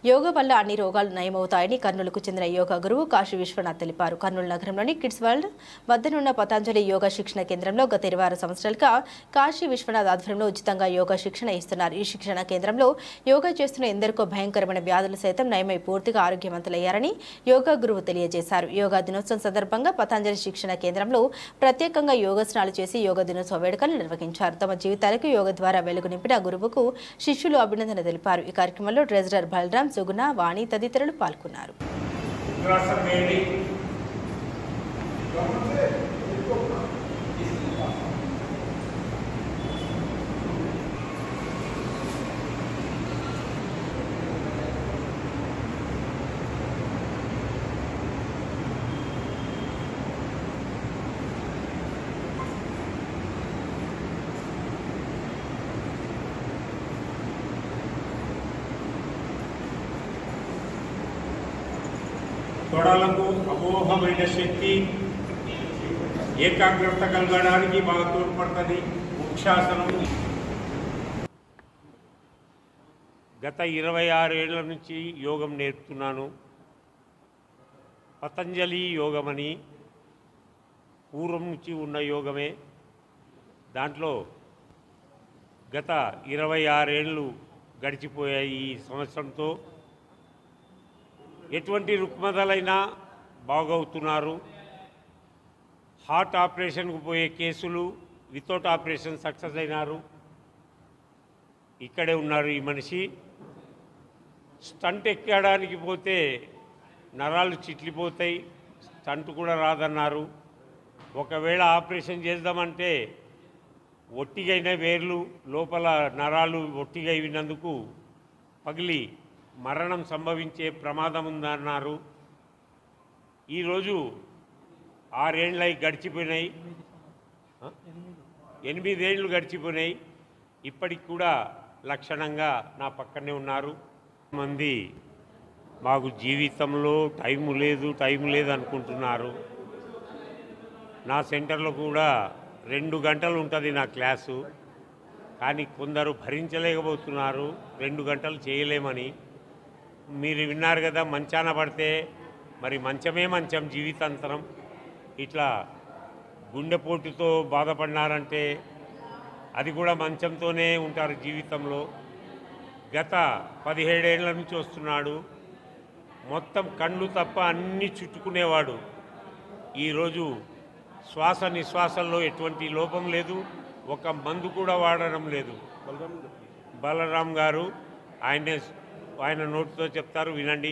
యోగా వల్ల అన్ని రోగాలు నయమవుతాయని కర్నూలుకు చెందిన యోగా గురువు కాశీ విశ్వనాథ్ తెలిపారు. కర్నూలు నగరంలోని కిడ్స్ వరల్డ్ వద్దనున్న పతంజలి యోగా శిక్షణ కేంద్రంలో గత 26 సంవత్సరాలుగా కాశీ విశ్వనాథ్ ఆధ్వర్యంలో ఉచితంగా యోగా శిక్షణ ఇస్తున్నారు. ఈ శిక్షణ కేంద్రంలో యోగా చేస్తున్న ఎందరికో భయంకరమైన వ్యాధులు సైతం నయమై పూర్తిగా ఆరోగ్యవంతులయ్యారని యోగా గురువు తెలియజేశారు. యోగా దినోత్సవం సందర్భంగా పతంజలి శిక్షణ కేంద్రంలో ప్రత్యేకంగా యోగాసనాలు చేసి యోగా దినోత్సవ వేడుకలు నిర్వహించారు. తమ జీవితాలకు యోగా ద్వారా వెలుగు నింపిన గురువుకు శిష్యులు అభినందన తెలిపారు. ఈ కార్యక్రమంలో ట్రెజరర్ బలరాం, సుగుణ, వాణి తదితరులు పాల్గొన్నారు. తొడలకు అమోఘమైన శక్తి, ఏకాగ్రత కలగడానికి బాగా తోడ్పడుతుంది వృక్షాసనం. గత 26 ఏళ్ల నుంచి యోగం నేర్పుతున్నాను. పతంజలి యోగమని పూర్వం నుంచి ఉన్న యోగమే. దాంట్లో గత 26 ఏళ్ళు గడిచిపోయాయి. ఈ సంవత్సరంతో ఎటువంటి రుగ్మతలైనా బాగవుతున్నారు. హార్ట్ ఆపరేషన్కు పోయే కేసులు వితౌట్ ఆపరేషన్ సక్సెస్ అయినారు. ఇక్కడే ఉన్నారు ఈ మనిషి. స్టంట్ ఎక్కడానికి పోతే నరాలు చిట్లిపోతాయి, స్టంట్ కూడా రాదన్నారు. ఒకవేళ ఆపరేషన్ చేద్దామంటే ఒట్టిగైన వేర్లు లోపల నరాలు ఒట్టిగా అయినందుకు పగిలి మరణం సంభవించే ప్రమాదం ఉందన్నారు. ఈరోజు 6 ఏళ్ళు గడిచిపోయినాయి, 8 ఏళ్ళు గడిచిపోయినాయి. ఇప్పటికి కూడా లక్షణంగా నా పక్కనే ఉన్నారు. మంది మాకు జీవితంలో టైం లేదు అనుకుంటున్నారు. నా సెంటర్లో కూడా 2 గంటలు ఉంటుంది నా క్లాసు. కానీ కొందరు భరించలేకపోతున్నారు 2 గంటలు చేయలేమని. మీరు విన్నారు కదా, మంచాన పడితే మరి మంచమే మంచం జీవితాంతరం. ఇట్లా గుండెపోటుతో బాధపడినారంటే అది కూడా మంచంతోనే ఉంటారు జీవితంలో. గత 17 ఏళ్ల నుంచి వస్తున్నాడు. మొత్తం కళ్ళు తప్ప అన్నీ చుట్టుకునేవాడు. ఈరోజు శ్వాస నిశ్వాసంలో ఎటువంటి లోపం లేదు, ఒక మందు కూడా వాడడం లేదు. బలరాం గారు ఆయన నోటితో చెప్తారు, వినండి.